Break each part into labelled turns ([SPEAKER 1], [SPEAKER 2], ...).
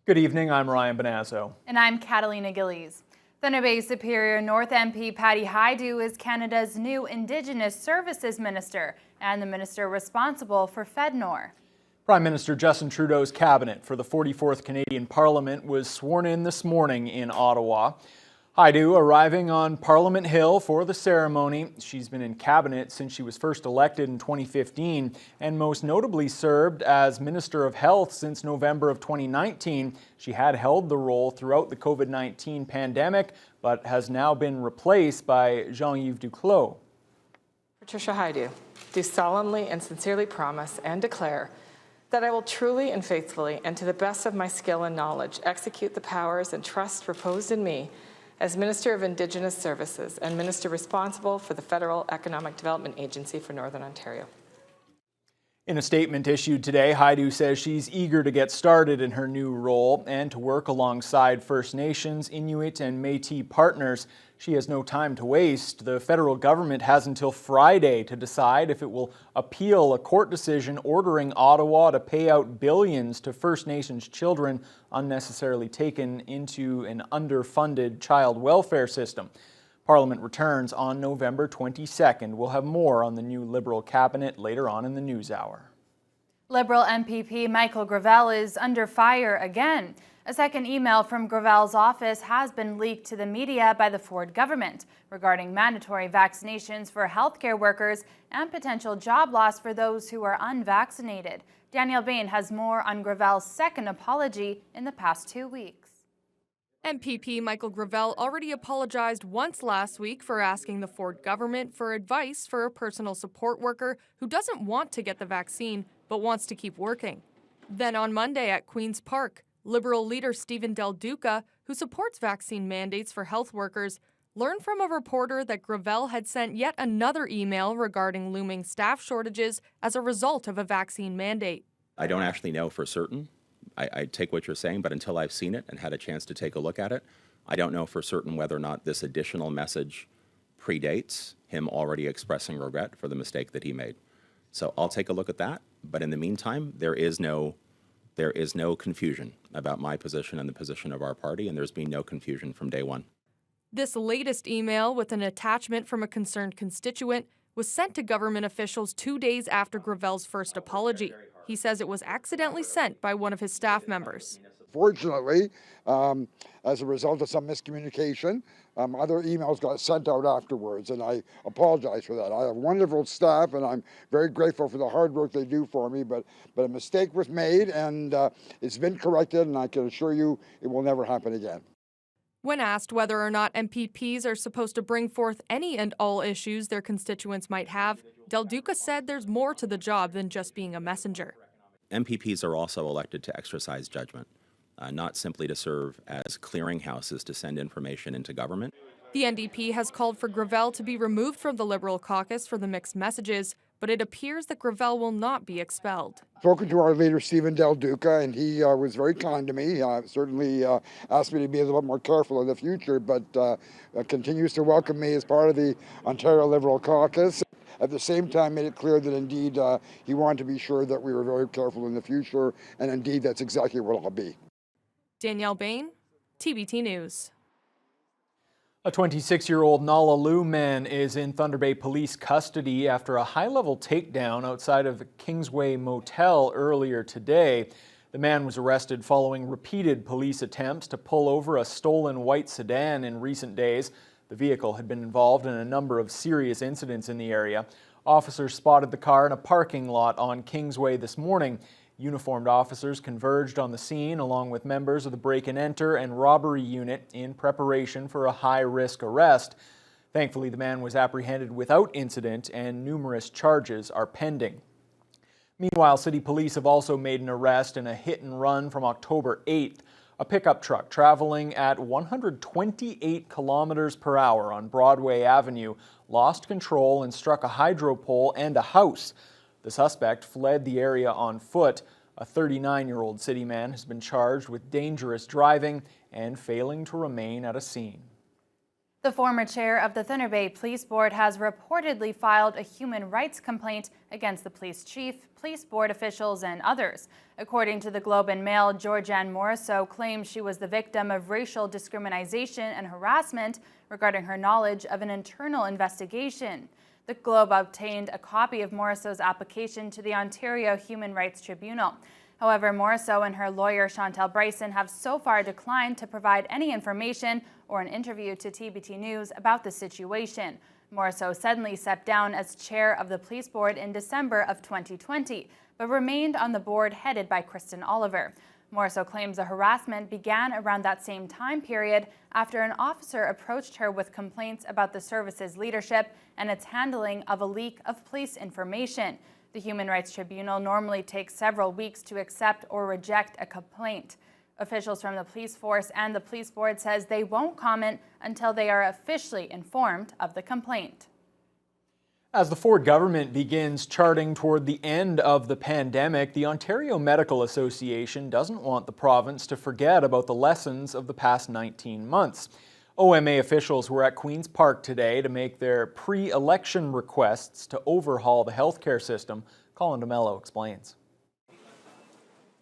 [SPEAKER 1] Good evening, I'm Ryan Bonazzo.
[SPEAKER 2] And I'm Catalina Gillies. Thunder Bay Superior North MP Patty Hajdu is Canada's new Indigenous Services Minister and the minister responsible for FedNor.
[SPEAKER 1] Prime Minister Justin Trudeau's cabinet for the 44th Canadian Parliament was sworn in this morning in Ottawa. Hajdu arriving on Parliament Hill for the ceremony. She's been in cabinet since she was first elected in 2015 and most notably served as Minister of Health since November of 2019. She had held the role throughout the COVID-19 pandemic, but has now been replaced by Jean-Yves Duclos.
[SPEAKER 3] Patricia Hajdu, do solemnly and sincerely promise and declare that I will truly and faithfully and to the best of my skill and knowledge execute the powers and trusts reposed in me as Minister of Indigenous Services and Minister responsible for the Federal Economic Development Agency for Northern Ontario.
[SPEAKER 1] In a statement issued today, Hajdu says she's eager to get started in her new role and to work alongside First Nations, Inuit and Métis partners. She has no time to waste. The federal government has until Friday to decide if it will appeal a court decision ordering Ottawa to pay out billions to First Nations children unnecessarily taken into an underfunded child welfare system. Parliament returns on November 22nd. We'll have more on the new Liberal cabinet later on in the news hour.
[SPEAKER 2] Liberal MPP Michael Gravel is under fire again. A second email from Gravel's office has been leaked to the media by the Ford government regarding mandatory vaccinations for healthcare workers and potential job loss for those who are unvaccinated. Danielle Bain has more on Gravel's second apology in the past 2 weeks.
[SPEAKER 4] MPP Michael Gravel already apologized once last week for asking the Ford government for advice for a personal support worker who doesn't want to get the vaccine but wants to keep working. Then on Monday at Queen's Park, Liberal leader Stephen Del Duca, who supports vaccine mandates for health workers, learned from a reporter that Gravel had sent yet another email regarding looming staff shortages as a result of a vaccine mandate.
[SPEAKER 5] I don't actually know for certain. I take what you're saying, but until I've seen it and had a chance to take a look at it, I don't know for certain whether or not this additional message predates him already expressing regret for the mistake that he made. So I'll take a look at that, but in the meantime, there is no confusion about my position and the position of our party, and there's been no confusion from day one.
[SPEAKER 4] This latest email with an attachment from a concerned constituent was sent to government officials 2 days after Gravel's first apology. He says it was accidentally sent by one of his staff members.
[SPEAKER 6] Fortunately, as a result of some miscommunication, other emails got sent out afterwards, and I apologize for that. I have wonderful staff, and I'm very grateful for the hard work they do for me, but a mistake was made, and it's been corrected, and I can assure you it will never happen again.
[SPEAKER 4] When asked whether or not MPPs are supposed to bring forth any and all issues their constituents might have, Del Duca said there's more to the job than just being a messenger.
[SPEAKER 5] MPPs are also elected to exercise judgment, not simply to serve as clearinghouses to send information into government.
[SPEAKER 4] The NDP has called for Gravel to be removed from the Liberal caucus for the mixed messages, but it appears that Gravel will not be expelled.
[SPEAKER 6] Spoken to our leader, Stephen Del Duca, and he was very kind to me. Certainly asked me to be a little bit more careful in the future, but continues to welcome me as part of the Ontario Liberal caucus. At the same time, made it clear that indeed he wanted to be sure that we were very careful in the future, and indeed that's exactly what I'll be.
[SPEAKER 4] Danielle Bain, TBT News.
[SPEAKER 1] A 26-year-old Nallaloo man is in Thunder Bay police custody after a high-level takedown outside of the Kingsway Motel earlier today. The man was arrested following repeated police attempts to pull over a stolen white sedan in recent days. The vehicle had been involved in a number of serious incidents in the area. Officers spotted the car in a parking lot on Kingsway this morning. Uniformed officers converged on the scene along with members of the break-and-enter and robbery unit in preparation for a high-risk arrest. Thankfully, the man was apprehended without incident and numerous charges are pending. Meanwhile, city police have also made an arrest in a hit-and-run from October 8th. A pickup truck traveling at 128 kilometers per hour on Broadway Avenue lost control and struck a hydro pole and a house. The suspect fled the area on foot. A 39-year-old city man has been charged with dangerous driving and failing to remain at a scene.
[SPEAKER 2] The former chair of the Thunder Bay Police Board has reportedly filed a human rights complaint against the police chief, police board officials, and others. According to the Globe and Mail, Georgianne Morisseau claims she was the victim of racial discrimination and harassment regarding her knowledge of an internal investigation. The Globe obtained a copy of Morisseau's application to the Ontario Human Rights Tribunal. However, Morisseau and her lawyer Chantal Bryson have so far declined to provide any information or an interview to TBT News about the situation. Morisseau suddenly stepped down as chair of the police board in December of 2020, but remained on the board headed by Kristen Oliver. Morisseau claims the harassment began around that same time period after an officer approached her with complaints about the service's leadership and its handling of a leak of police information. The Human Rights Tribunal normally takes several weeks to accept or reject a complaint. Officials from the police force and the police board says they won't comment until they are officially informed of the complaint.
[SPEAKER 1] As the Ford government begins charting toward the end of the pandemic, the Ontario Medical Association doesn't want the province to forget about the lessons of the past 19 months. OMA officials were at Queen's Park today to make their pre-election requests to overhaul the healthcare system. Colin DeMello explains.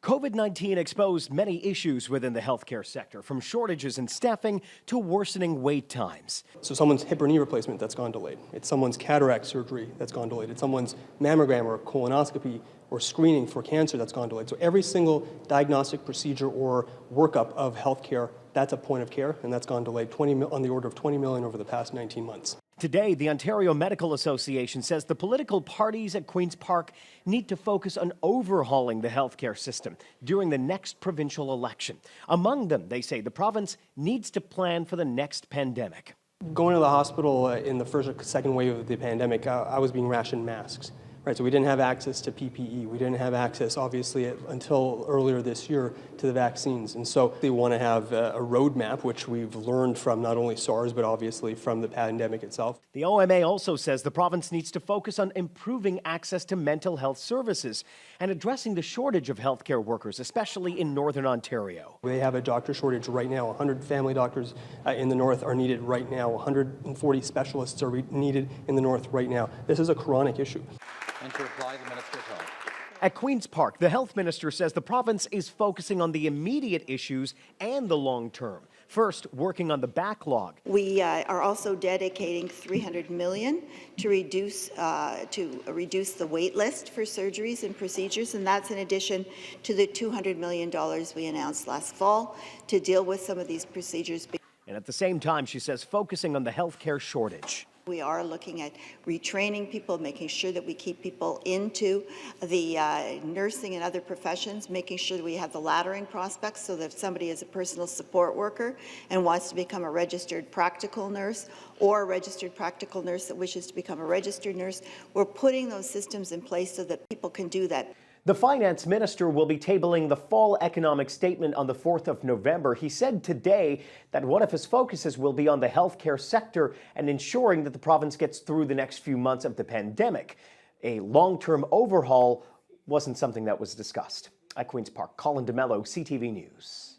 [SPEAKER 7] COVID-19 exposed many issues within the healthcare sector, from shortages in staffing to worsening wait times.
[SPEAKER 8] So someone's hip or knee replacement that's gone delayed. It's someone's cataract surgery that's gone delayed. It's someone's mammogram or colonoscopy or screening for cancer that's gone delayed. So every single diagnostic procedure or workup of healthcare, that's a point of care, and that's gone delayed on the order of $20 million over the past 19 months.
[SPEAKER 7] Today, the Ontario Medical Association says the political parties at Queen's Park need to focus on overhauling the healthcare system during the next provincial election. Among them, they say the province needs to plan for the next pandemic.
[SPEAKER 8] Going to the hospital in the first or second wave of the pandemic, I was being rationed masks. Right, so we didn't have access to PPE. We didn't have access, obviously, until earlier this year to the vaccines. And so they want to have a roadmap, which we've learned from not only SARS, but obviously from the pandemic itself.
[SPEAKER 7] The OMA also says the province needs to focus on improving access to mental health services and addressing the shortage of healthcare workers, especially in Northern Ontario.
[SPEAKER 8] They have a doctor shortage right now. 100 family doctors in the north are needed right now. 140 specialists are needed in the north right now. This is a chronic issue.
[SPEAKER 9] And to reply, the Minister of Health.
[SPEAKER 7] At Queen's Park, the health minister says the province is focusing on the immediate issues and the long term. First, working on the backlog.
[SPEAKER 10] We are also dedicating $300 million to reduce the wait list for surgeries and procedures, and that's in addition to the $200 million we announced last fall to deal with some of these procedures.
[SPEAKER 7] And at the same time, she says, focusing on the healthcare shortage.
[SPEAKER 10] We are looking at retraining people, making sure that we keep people into the nursing and other professions, making sure that we have the laddering prospects so that if somebody is a personal support worker and wants to become a registered practical nurse or a registered practical nurse that wishes to become a registered nurse, we're putting those systems in place so that people can do that.
[SPEAKER 7] The finance minister will be tabling the fall economic statement on the 4th of November. He said today that one of his focuses will be on the healthcare sector and ensuring that the province gets through the next few months of the pandemic. A long-term overhaul wasn't something that was discussed. At Queen's Park, Colin DeMello, CTV News.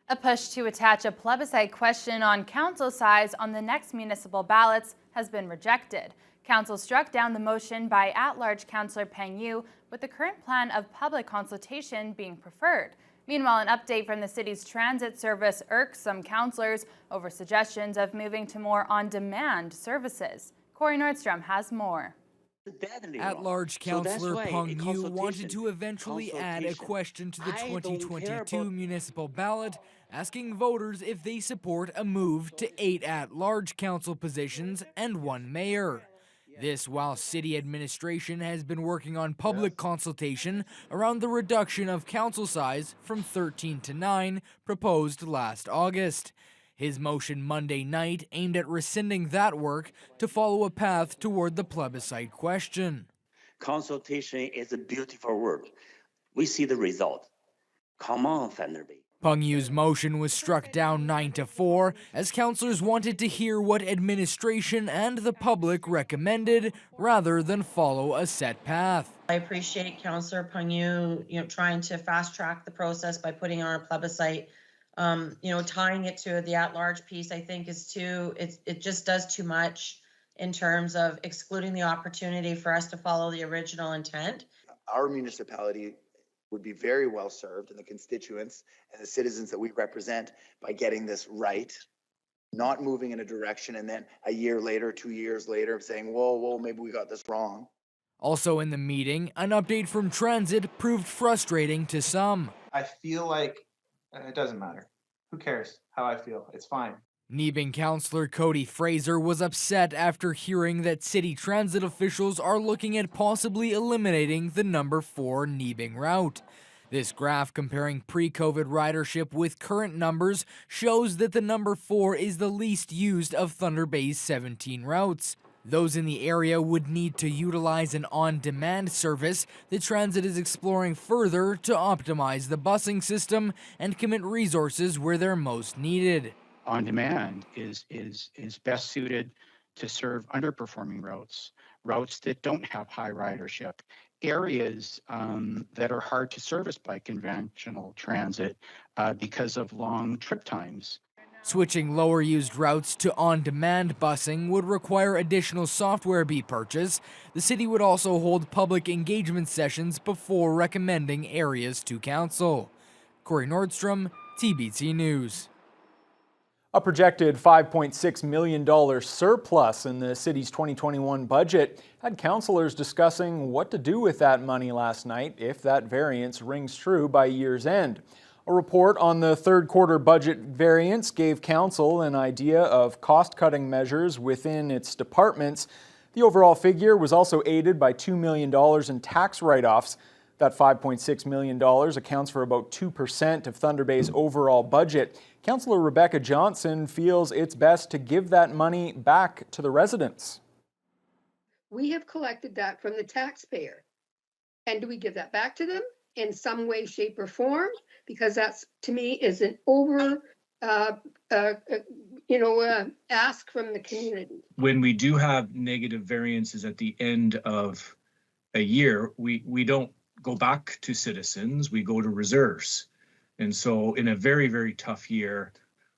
[SPEAKER 2] A push to attach a plebiscite question on council size on the next municipal ballots has been rejected. Council struck down the motion by at-large Councillor Peng Yu, with the current plan of public consultation being preferred. Meanwhile, an update from the city's transit service irks some councillors over suggestions of moving to more on-demand services. Corey Nordstrom has more.
[SPEAKER 11] At-large Councillor Peng Yu wanted to eventually add a question to the 2022 municipal ballot, asking voters if they support a move to 8 at-large council positions and 1 mayor. This while city administration has been working on public consultation around the reduction of council size from 13 to 9 proposed last August. His motion Monday night aimed at rescinding that work to follow a path toward the plebiscite question.
[SPEAKER 12] Consultation is a beautiful word. We see the result. Come on, Thunder Bay.
[SPEAKER 11] Peng Yu's motion was struck down 9-4 as councillors wanted to hear what administration and the public recommended rather than follow a set path.
[SPEAKER 13] I appreciate Councillor Peng Yu, trying to fast track the process by putting on a plebiscite Tying it to the at-large piece, I think it just does too much in terms of excluding the opportunity for us to follow the original intent.
[SPEAKER 14] Our municipality would be very well served, and the constituents and the citizens that we represent, by getting this right, not moving in a direction and then a year later, 2 years later saying, whoa, maybe we got this wrong.
[SPEAKER 11] Also in the meeting, an update from Transit proved frustrating to some.
[SPEAKER 15] I feel like it doesn't matter. Who cares how I feel? It's fine.
[SPEAKER 11] Neebing Councillor Cody Fraser was upset after hearing that city transit officials are looking at possibly eliminating the number 4 Neebing route. This graph comparing pre-COVID ridership with current numbers shows that the number 4 is the least used of Thunder Bay's 17 routes. Those in the area would need to utilize an on-demand service. The transit is exploring further to optimize the busing system and commit resources where they're most needed.
[SPEAKER 16] On-demand is best suited to serve underperforming routes that don't have high ridership, areas that are hard to service by conventional transit because of long trip times.
[SPEAKER 11] Switching lower used routes to on-demand busing would require additional software be purchased. The city would also hold public engagement sessions before recommending areas to council. Corey Nordstrom, TBC News.
[SPEAKER 1] A projected $5.6 million surplus in the city's 2021 budget had councillors discussing what to do with that money last night if that variance rings true by year's end. A report on the third quarter budget variance gave council an idea of cost-cutting measures within its departments. The overall figure was also aided by $2 million in tax write-offs. That $5.6 million accounts for about 2% of Thunder Bay's overall budget. Councillor Rebecca Johnson feels it's best to give that money back to the residents.
[SPEAKER 17] We have collected that from the taxpayer. And do we give that back to them in some way, shape, or form? Because that's, to me, is an over, ask from the community.
[SPEAKER 18] When we do have negative variances at the end of a year, we don't go back to citizens, we go to reserves. And so in a very, very tough year,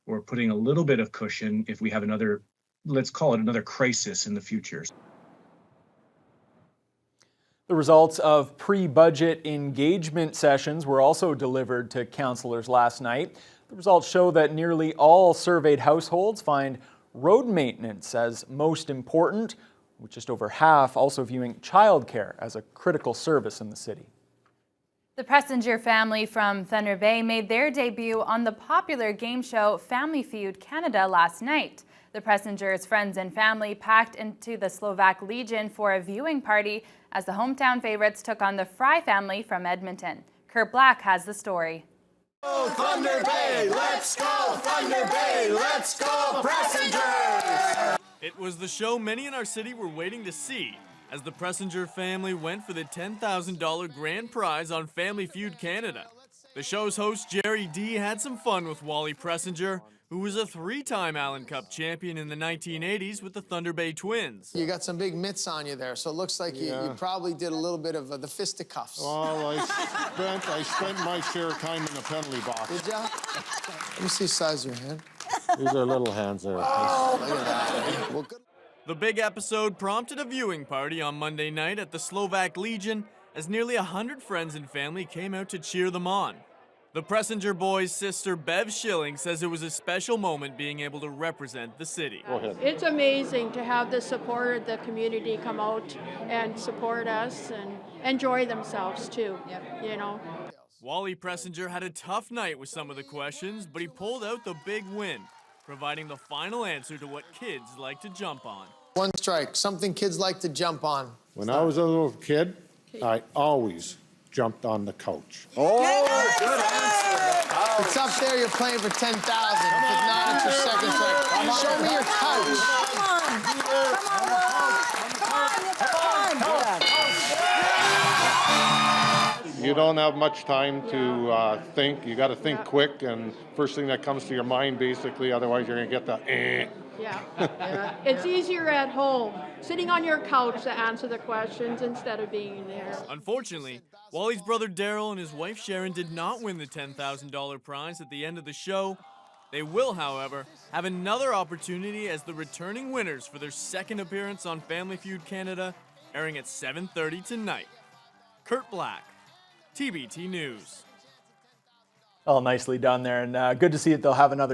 [SPEAKER 18] we're putting a little bit of cushion if we have another, let's call it another crisis in the future.
[SPEAKER 1] The results of pre-budget engagement sessions were also delivered to councillors last night. The results show that nearly all surveyed households find road maintenance as most important, with just over half also viewing childcare as a critical service in the city.
[SPEAKER 2] The Pressinger family from Thunder Bay made their debut on the popular game show Family Feud Canada last night. The Pressingers' friends and family packed into the Slovak Legion for a viewing party as the hometown favorites took on the Fry family from Edmonton. Kurt Black has the story.
[SPEAKER 19] Go Thunder Bay! Let's go Thunder Bay! Let's go Pressingers!
[SPEAKER 20] It was the show many in our city were waiting to see, as the Pressinger family went for the $10,000 grand prize on Family Feud Canada. The show's host, Jerry D., had some fun with Wally Pressinger, who was a 3-time Allen Cup champion in the 1980s with the Thunder Bay Twins.
[SPEAKER 21] You got some big mitts on you there, so it looks like you probably did a little bit of the fisticuffs.
[SPEAKER 22] Well, I spent my share of time in the penalty box.
[SPEAKER 21] Did ya? Let me see the size of your hand.
[SPEAKER 22] These are little hands there.
[SPEAKER 21] Oh, look at that. Well, good.
[SPEAKER 20] The big episode prompted a viewing party on Monday night at the Slovak Legion as nearly 100 friends and family came out to cheer them on. The Pressinger boys' sister Bev Schilling says it was a special moment being able to represent the city.
[SPEAKER 23] It's amazing to have the support of the community come out and support us and enjoy themselves too, you know.
[SPEAKER 20] Wally Pressinger had a tough night with some of the questions, but he pulled out the big win, providing the final answer to what kids like to jump on.
[SPEAKER 21] One strike, something kids like to jump on.
[SPEAKER 22] When I was a little kid, I always jumped on the couch.
[SPEAKER 21] Oh, good answer. It's up there, you're playing for 10,000. If it's not, it's your second strike. Show me your couch.
[SPEAKER 22] You don't have much time to think. You got to think quick, and first thing that comes to your mind, basically. Otherwise, you're going to get the
[SPEAKER 23] Yeah. It's easier at home, sitting on your couch to answer the questions instead of being there.
[SPEAKER 20] Unfortunately, Wally's brother Daryl and his wife Sharon did not win the $10,000 prize at the end of the show. They will, however, have another opportunity as the returning winners for their second appearance on Family Feud Canada, airing at 7:30 tonight. Kurt Black, TBT News.
[SPEAKER 1] Well, nicely done there, and good to see that they'll have another